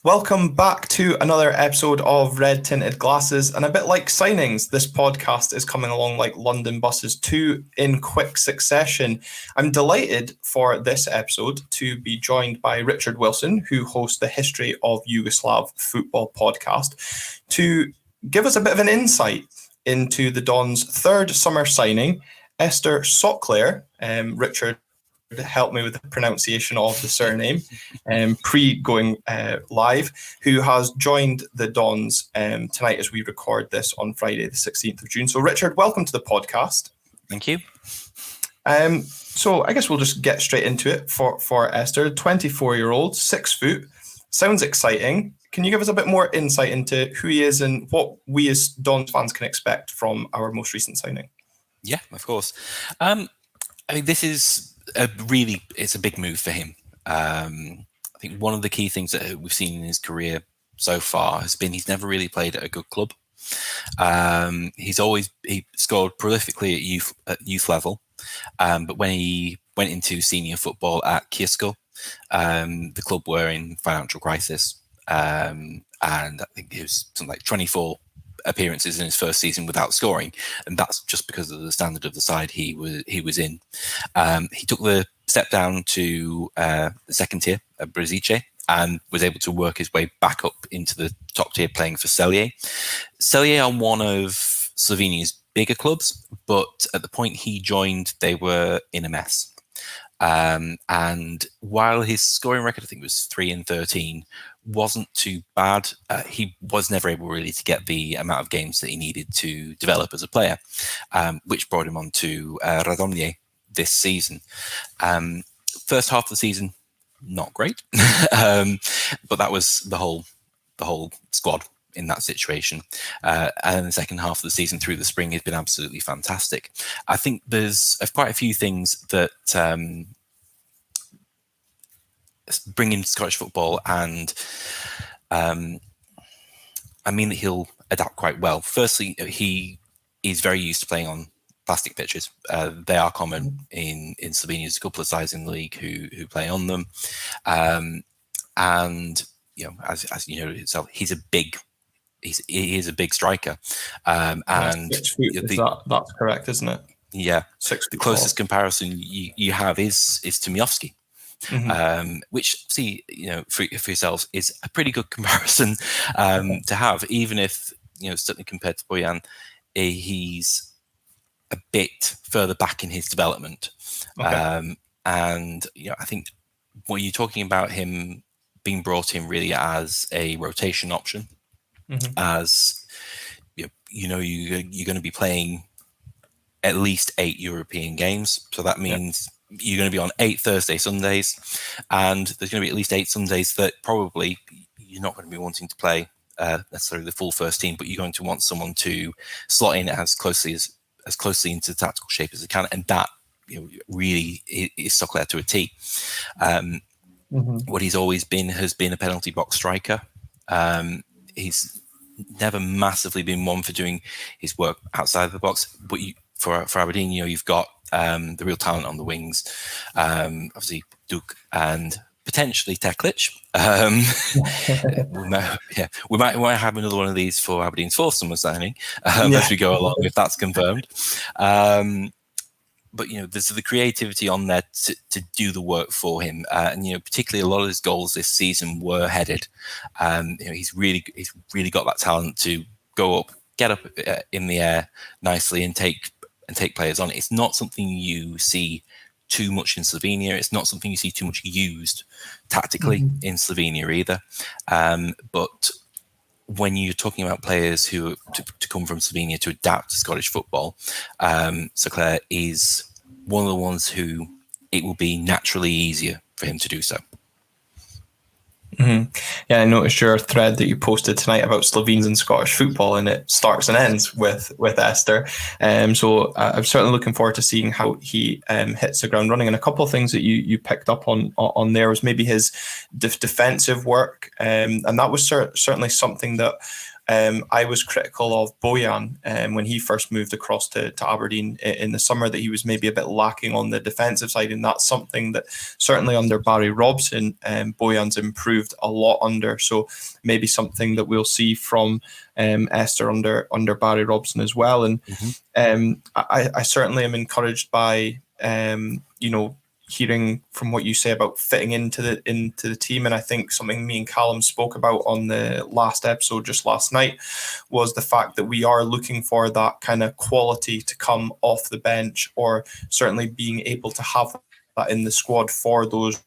Welcome back to another episode of Red Tinted Glasses. And a bit like signings, this podcast is coming along like London buses, two in quick succession. I'm delighted for this episode to be joined by Richard Wilson, who hosts the History of Yugoslav Football Podcast, to give us a bit of an insight into the Dons' third summer signing, Ester Sokler. Richard, help me with the pronunciation of the surname, pre-going live, who has joined the Dons tonight as we record this on Friday, the 16th of June. So, Richard, welcome to the podcast. Thank you. So I guess we'll just get straight into it for Ester, 24-year-old, 6 foot. Sounds exciting. Can you give us a bit more insight into who he is and what we as Dons fans can expect from our most recent signing? Yeah, of course. I mean, this is it's a big move for him. I think one of the key things that we've seen in his career so far has been he's never really played at a good club. He scored prolifically at youth level, but when he went into senior football at Kieskil, the club were in financial crisis, and I think it was something like 24 appearances in his first season without scoring, and that's just because of the standard of the side he was in. He took the step down to the second tier at Brzice and was able to work his way back up into the top tier, playing for Celje. Celje are one of Slovenia's bigger clubs, but at the point he joined, they were in a mess. And while his scoring record, I think, was 3-13, wasn't too bad, he was never able really to get the amount of games that he needed to develop as a player, which brought him on to Radomlje this season. First half of the season, not great, but that was the whole squad in that situation. And the second half of the season through the spring has been absolutely fantastic. I think there's quite a few things that bring in Scottish football, and I mean that he'll adapt quite well. Firstly, he is very used to playing on plastic pitches. They are common in Slovenia. There's a couple of sides in the league who play on them, and as you know itself, he is a big striker, and that's correct, isn't it? Yeah. The closest comparison you have is Tomiowski. Mm-hmm. Which, for yourselves, is a pretty good comparison to have, even if, certainly compared to Bojan, he's a bit further back in his development. Okay. And I think when you're talking about him being brought in really as a rotation option, as you're going to be playing at least 8 European games, so that means you're going to be on 8 Thursday, Sundays, and there's going to be at least 8 Sundays that probably you're not going to be wanting to play necessarily the full first team, but you're going to want someone to slot in as closely into the tactical shape as they can, and that really is Sokler to a T. What he's always been has been a penalty box striker. He's never massively been one for doing his work outside of the box, but for Aberdeen, you've got the real talent on the wings, obviously Duke and potentially Teklic. We might have another one of these for Aberdeen's fourth summer signing as we go along, if that's confirmed. But there's the creativity on there to do the work for him, and particularly a lot of his goals this season were headed. He's really got that talent to go up, get up in the air nicely, and take players on. It's not something you see too much in Slovenia. It's not something you see too much used tactically in Slovenia either. But when you're talking about players who to come from Slovenia to adapt to Scottish football, Sokler is one of the ones who it will be naturally easier for him to do so. Mm-hmm. Yeah, I noticed your thread that you posted tonight about Slovenes and Scottish football, and it starts and ends with Ester. So I'm certainly looking forward to seeing how he hits the ground running. And a couple of things that you picked up on there was maybe his defensive work, and that was certainly something that I was critical of Bojan when he first moved across to Aberdeen in the summer, that he was maybe a bit lacking on the defensive side, and that's something that certainly under Barry Robson, Bojan's improved a lot under. So maybe something that we'll see from Ester under Barry Robson as well. And I certainly am encouraged by hearing from what you say about fitting into the team. And I think something me and Calum spoke about on the last episode just last night was the fact that we are looking for that kind of quality to come off the bench, or certainly being able to have that in the squad for those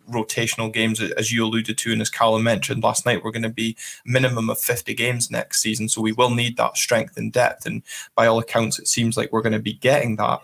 rotational games, as you alluded to, and as Calum mentioned last night. We're going to be minimum of 50 games next season, so we will need that strength and depth, and by all accounts it seems like we're going to be getting that.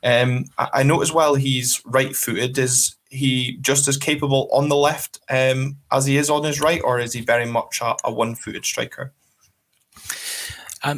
I note as well he's right-footed. Is he just as capable on the left as he is on his right, or is he very much a one-footed striker?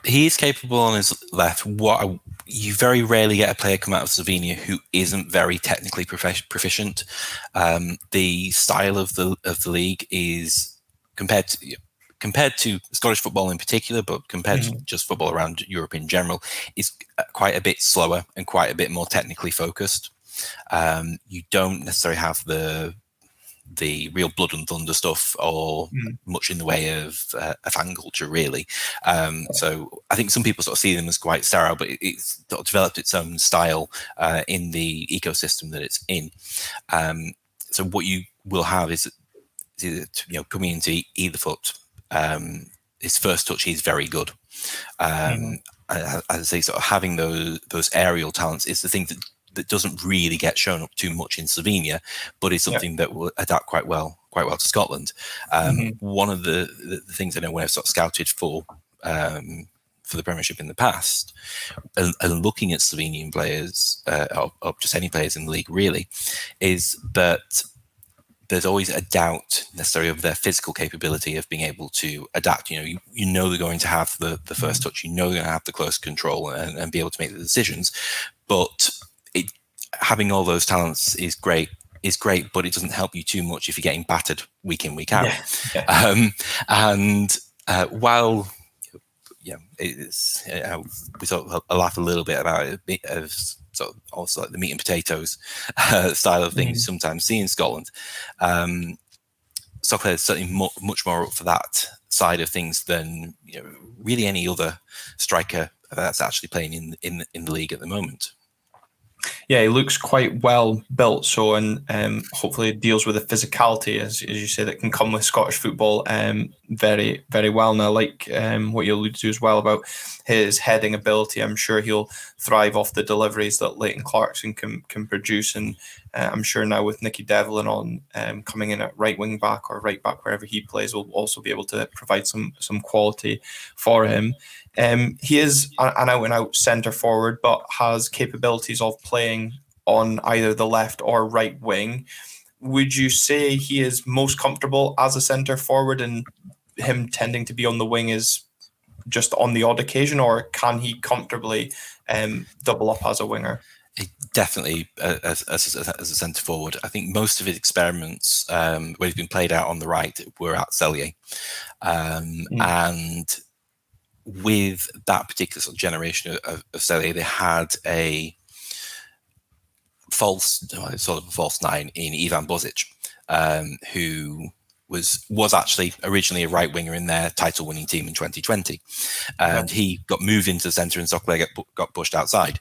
He is capable on his left. You very rarely get a player come out of Slovenia who isn't very technically proficient. The style of the league is compared to Scottish football in particular, but compared to just football around Europe in general, is quite a bit slower and quite a bit more technically focused. You don't necessarily have the real blood and thunder stuff, or much in the way of fan culture, really. So I think some people sort of see them as quite sterile, but it's sort of developed its own style in the ecosystem that it's in. So what you will have is coming into either foot. His first touch is very good. As I say, sort of having those aerial talents is the thing that doesn't really get shown up too much in Slovenia, but is something that will adapt quite well to Scotland. One of the things I know when I've sort of scouted for the Premiership in the past, and looking at Slovenian players, or just any players in the league really, is that there's always a doubt necessarily of their physical capability of being able to adapt. You know they're going to have the first touch, they're going to have the close control and be able to make the decisions, but having all those talents is great, but it doesn't help you too much if you're getting battered week in, week out. While it's we sort of laugh a little bit about it as sort of also like the meat and potatoes style of things you sometimes see in Scotland. Sokler is certainly much more up for that side of things than really any other striker that's actually playing in the league at the moment. Yeah, he looks quite well built, so and hopefully deals with the physicality, as you say, that can come with Scottish football very, very well. And I like what you alluded to as well about his heading ability. I'm sure he'll thrive off the deliveries that Leighton Clarkson can produce, and I'm sure now with Nicky Devlin on coming in at right wing back or right back wherever he plays, will also be able to provide some quality for him. He is an out-and-out centre forward, but has capabilities of playing on either the left or right wing. Would you say he is most comfortable as a centre forward, and him tending to be on the wing is just on the odd occasion, or can he comfortably double up as a winger? Definitely as a centre forward. I think most of his experiments where he's been played out on the right were at Celje, and with that particular sort of generation of Celje, they had a false nine in Ivan Bozic, who was actually originally a right winger in their title-winning team in 2020, and he got moved into the centre, and Sokler got pushed outside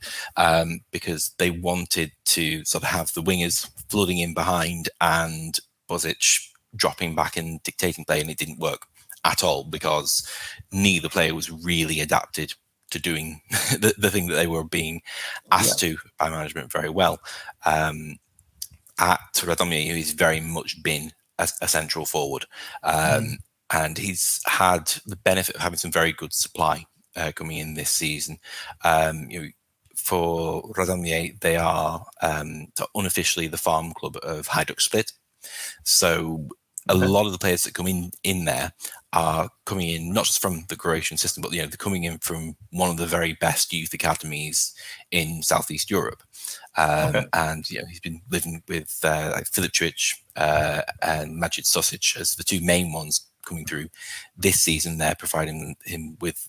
because they wanted to sort of have the wingers flooding in behind and Bozic dropping back and dictating play, and it didn't work at all because neither player was really adapted to doing the thing that they were being asked to by management very well. At Radomia, he's very much been a central forward, and he's had the benefit of having some very good supply coming in this season. For Radomia, they are unofficially the farm club of Hajduk Split, so a lot of the players that come in there are coming in not just from the Croatian system, but they're coming in from one of the very best youth academies in Southeast Europe. And he's been living with like Filipčić and Maciej Sosic as the two main ones coming through this season. They're providing him with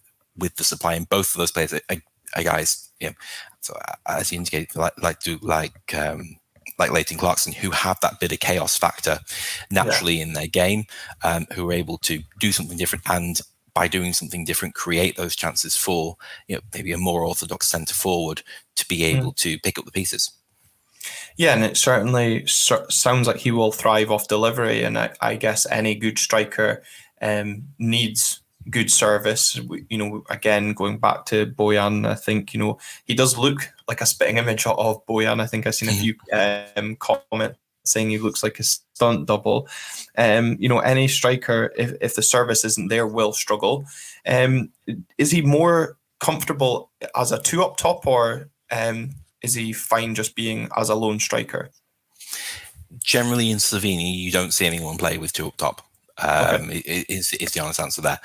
the supply, and both of those players are guys, so as you indicated, like Leighton Clarkson, who have that bit of chaos factor naturally in their game, who are able to do something different, and by doing something different, create those chances for maybe a more orthodox centre forward to be able to pick up the pieces. Yeah, and it certainly sounds like he will thrive off delivery, and I guess any good striker needs good service. Again, going back to Bojan, I think he does look like a spitting image of Bojan. I think I've seen a few comments saying he looks like a stunt double. Any striker, if the service isn't there, will struggle. Is he more comfortable as a two up top, or is he fine just being as a lone striker? Generally in Slovenia, you don't see anyone play with two up top. Is the honest answer there.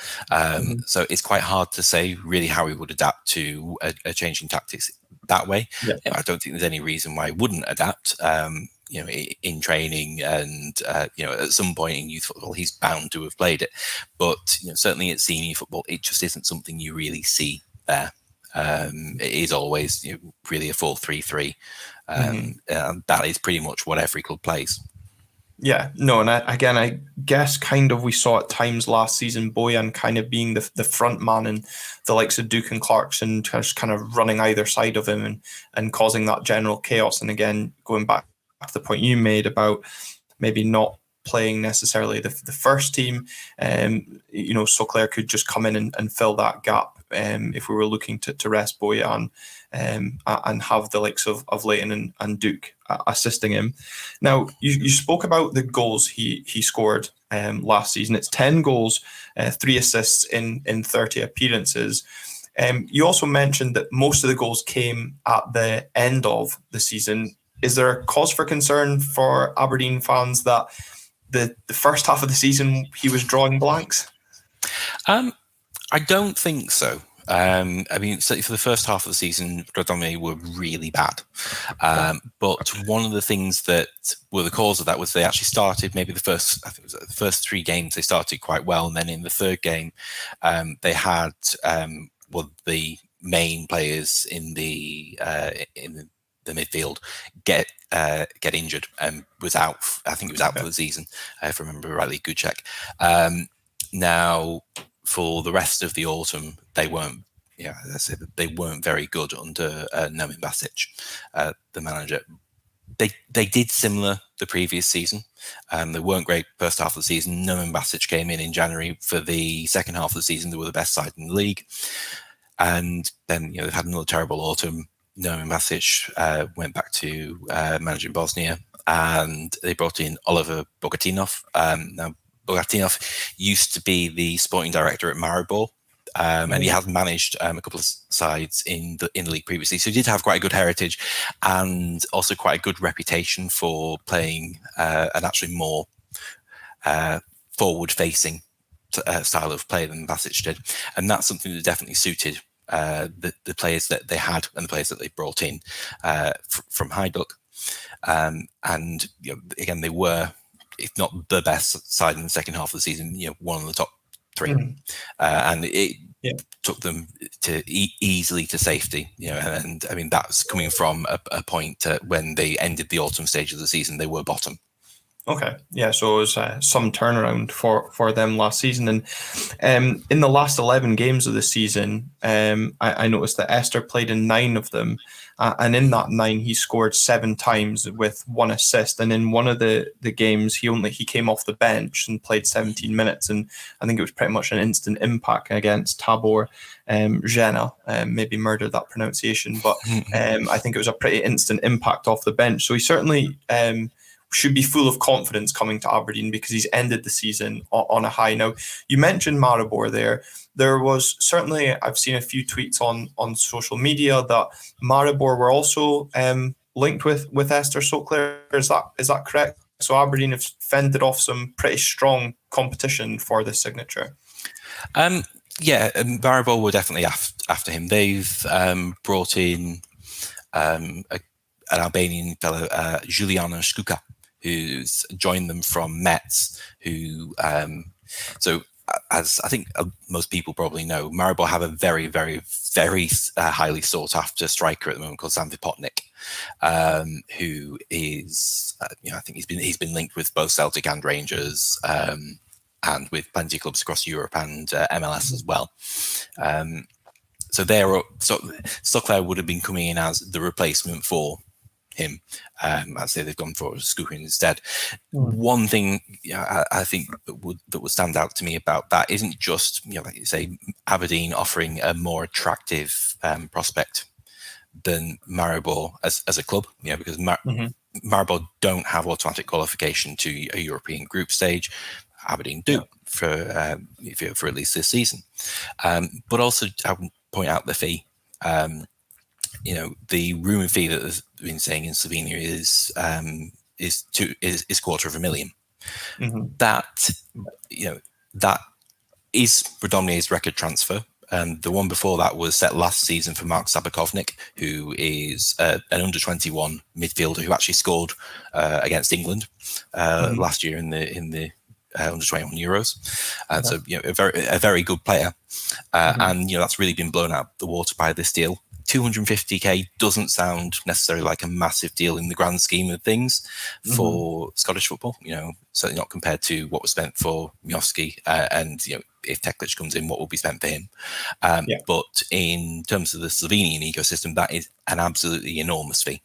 So it's quite hard to say really how he would adapt to a change in tactics that way. I don't think there's any reason why he wouldn't adapt. In training, and at some point in youth football, he's bound to have played it. But certainly at senior football, it just isn't something you really see there. It is always really a 4-3-3, and that is pretty much what every club plays. Yeah, no, and I guess kind of we saw at times last season Bojan kind of being the front man, and the likes of Duke and Clarkson just kind of running either side of him and causing that general chaos. And again, going back to the point you made about maybe not playing necessarily the first team, Sokler could just come in and fill that gap if we were looking to rest Bojan and have the likes of Leighton and Duke assisting him. Now, you spoke about the goals he scored last season. It's 10 goals, 3 assists in 30 appearances. You also mentioned that most of the goals came at the end of the season. Is there a cause for concern for Aberdeen fans that the first half of the season he was drawing blanks? I don't think so. Certainly for the first half of the season, Radomir were really bad. But one of the things that were the cause of that was they actually started maybe the first 3 games they started quite well, and then in the third game they had the main players in the midfield get injured and was out. I think he was out for the season, if I remember rightly. Good check. Now, for the rest of the autumn, they weren't. They weren't very good under Nemin Basic, the manager. They did similar the previous season. They weren't great first half of the season. Nemin Basic came in January. For the second half of the season, they were the best side in the league. And then they've had another terrible autumn. Nemin Basic went back to managing Bosnia, and they brought in Oliver Bogatinov. Now, Bogatinov used to be the sporting director at Maribor, and he had managed a couple of sides in the league previously. So he did have quite a good heritage, and also quite a good reputation for playing an actually more forward-facing style of play than Basic did, and that's something that definitely suited the players that they had and the players that they brought in from Hajduk. And again, they were, if not the best side in the second half of the season, one of the top 3. And it took them to easily to safety. And I mean, that's coming from a point when they ended the autumn stage of the season, they were bottom. Okay, yeah, so it was some turnaround for them last season. And in the last 11 games of the season, I noticed that Ester played in 9 of them. And in that 9, he scored 7 times with 1 assist. And in one of the games, he came off the bench and played 17 minutes. And I think it was pretty much an instant impact against Tabor Jena. Maybe murdered that pronunciation. But I think it was a pretty instant impact off the bench. So he certainly should be full of confidence coming to Aberdeen, because he's ended the season on a high. Now, you mentioned Maribor there. There was certainly, I've seen a few tweets on social media that Maribor were also linked with Ester Sokler. Is that correct? So Aberdeen have fended off some pretty strong competition for this signature. Maribor were definitely after him. They've brought in an Albanian fellow, Juliana Škuka, who's joined them from Metz, who So, as I think most people probably know, Maribor have a very, very, very highly sought after striker at the moment called Sam Vipotnik, who is, I think he's been linked with both Celtic and Rangers, and with plenty of clubs across Europe and MLS as well. So Sokler would have been coming in as the replacement for him. I'd say they've gone for Skuhin instead. One thing I think that would stand out to me about that isn't just, like you say, Aberdeen offering a more attractive prospect than Maribor as a club, because Maribor don't have automatic qualification to a European group stage. Aberdeen do for at least this season. But also, I would point out the fee. The room fee that has been saying in Slovenia is $250,000. That that is predominantly his record transfer. The one before that was set last season for Mark Sabakovnik, who is an under-21 midfielder who actually scored against England last year in the under-21 Euros, and so a very good player, and that's really been blown out the water by this deal. 250k doesn't sound necessarily like a massive deal in the grand scheme of things for Scottish football. Certainly not compared to what was spent for Miovski, and if Teklic comes in, what will be spent for him. But in terms of the Slovenian ecosystem, that is an absolutely enormous fee.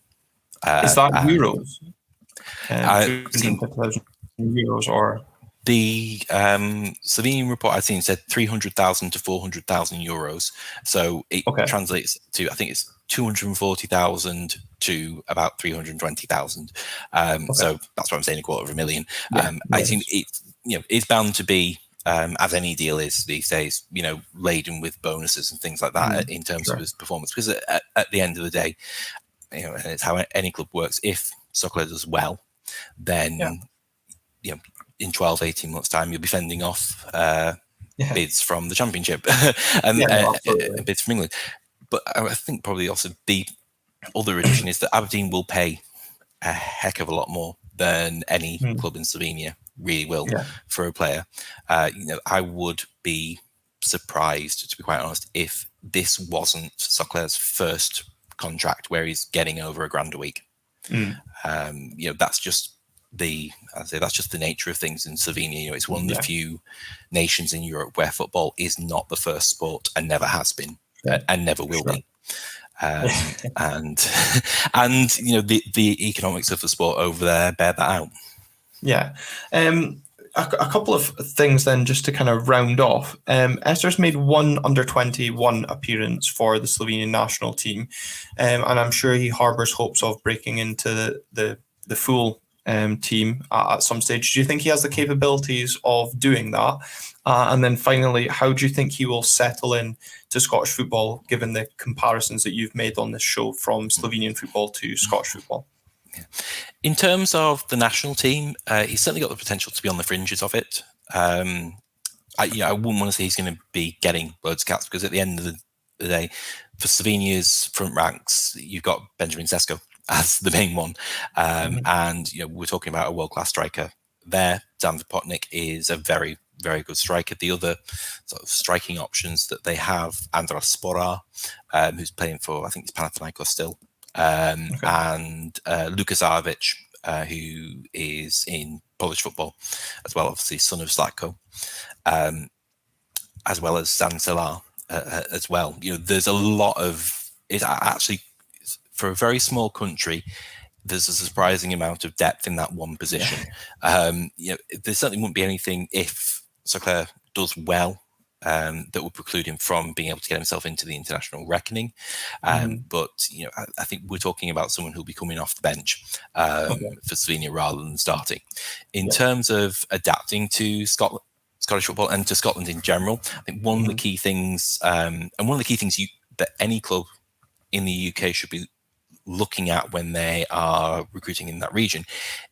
Is that euros? 250,000 euros, or the Slovenian report I've seen said 300,000 to 400,000 euros. So it translates to, I think it's 240,000 to about 320,000. So that's what I'm saying, $250,000. I think it's bound to be, as any deal is these days, laden with bonuses and things like that in terms of his performance. Because at the end of the day, and it's how any club works. If Sokler does well, then in 12, 18 months' time, you'll be fending off bids from the Championship and bids from England. But I think probably also the other addition is that Aberdeen will pay a heck of a lot more than any club in Slovenia really will for a player. I would be surprised, to be quite honest, if this wasn't Sokler's first contract where he's getting over $1,000 a week. That's just that's just the nature of things in Slovenia. It's one of the few nations in Europe where football is not the first sport and never has been and never will be. And the economics of the sport over there bear that out. A couple of things then, just to kind of round off. Ester's made one under-21 appearance for the Slovenian national team, and I'm sure he harbours hopes of breaking into the full team at some stage. Do you think he has the capabilities of doing that? And then finally, how do you think he will settle in to Scottish football, given the comparisons that you've made on this show from Slovenian football to Scottish football? In terms of the national team, he's certainly got the potential to be on the fringes of it. I wouldn't want to say he's going to be getting loads of caps, because at the end of the day, for Slovenia's front ranks, you've got Benjamin Sesko as the main one. And, we're talking about a world-class striker there. Dan Vipotnik is a very, very good striker. The other sort of striking options that they have, Andras Sporar, who's playing for, I think it's Panathinaikos still, and Luka Zajovic, who is in Polish football as well, obviously son of Zlatko, as well as Stan Celar as well. There's a lot of, it actually, for a very small country, there's a surprising amount of depth in that one position. There certainly wouldn't be anything if Sokler does well that would preclude him from being able to get himself into the international reckoning. But I think we're talking about someone who'll be coming off the bench for Slovenia rather than starting. In terms of adapting to Scottish football and to Scotland in general, I think one of the key things, and one of the key things that any club in the UK should be looking at when they are recruiting in that region,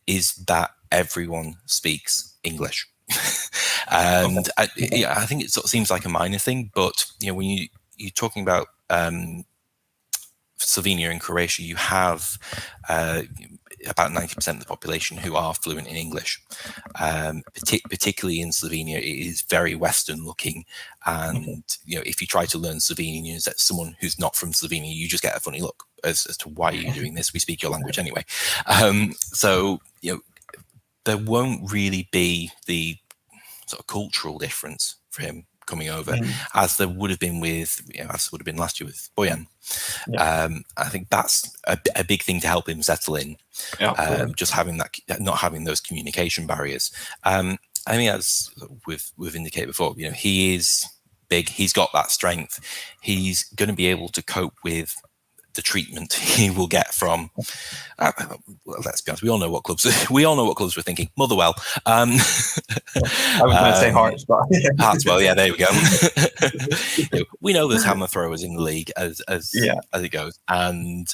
is that everyone speaks English. And I think it sort of seems like a minor thing, but when you're talking about Slovenia and Croatia, you have about 90% of the population who are fluent in English. Particularly in Slovenia, it is very Western looking. And, if you try to learn Slovenian as someone who's not from Slovenia, you just get a funny look as to why are you doing this? We speak your language anyway. So, there won't really be the sort of cultural difference for him coming over as there would have been as would have been last year with Bojan. I think that's a big thing to help him settle in. Just having that, not having those communication barriers. I mean, as we've indicated before, he is big. He's got that strength. He's going to be able to cope with the treatment he will get from. Well, let's be honest. We all know what clubs we're thinking. Motherwell. I was going to say Hearts, but Hearts. Well, yeah, there we go. We know there's hammer throwers in the league as it goes, and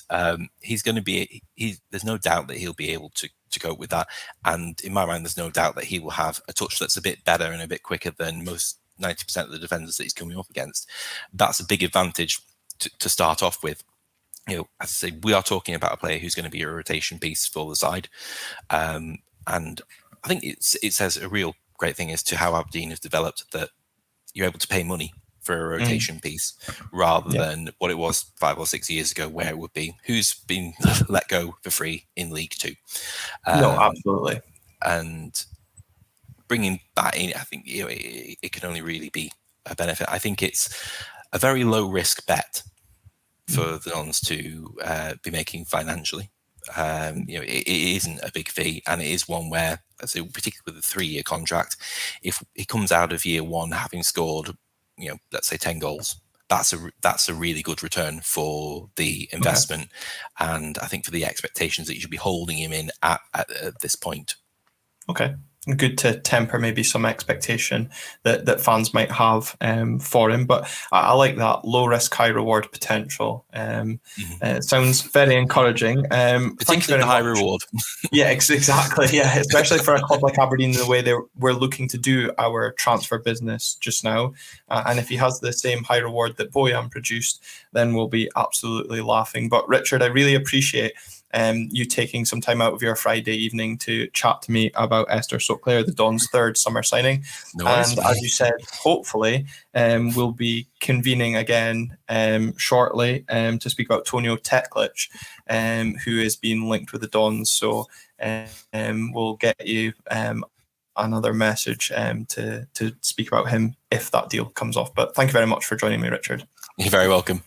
he's going to be. There's no doubt that he'll be able to cope with that. And in my mind, there's no doubt that he will have a touch that's a bit better and a bit quicker than most 90% of the defenders that he's coming up against. That's a big advantage to start off with. As I say, we are talking about a player who's going to be a rotation piece for the side. And I think it says a real great thing as to how Aberdeen have developed, that you're able to pay money for a rotation piece rather than what it was 5 or 6 years ago, where it would be who's been let go for free in League Two. No, absolutely. And bringing that in, I think it can only really be a benefit. I think it's a very low risk bet for the Dons to be making financially. It isn't a big fee, and it is one where, particularly with a 3-year contract, if he comes out of year one having scored, let's say 10 goals, that's a really good return for the investment, and I think for the expectations that you should be holding him in at this point. Okay. Good to temper maybe some expectation that fans might have for him, but I like that low risk, high reward potential. It sounds very encouraging. Particularly the high reward. Yeah, exactly. Yeah, especially for a club like Aberdeen, the way we're looking to do our transfer business just now. And if he has the same high reward that Bojan produced, then we'll be absolutely laughing. But Richard, I really appreciate you taking some time out of your Friday evening to chat to me about Ester Sokler, the Dons' third summer signing. No worries. And as you said, hopefully we'll be convening again shortly to speak about Tonio Teklic, who is being linked with the Dons. So we'll get you another message to speak about him if that deal comes off. But thank you very much for joining me, Richard. You're very welcome.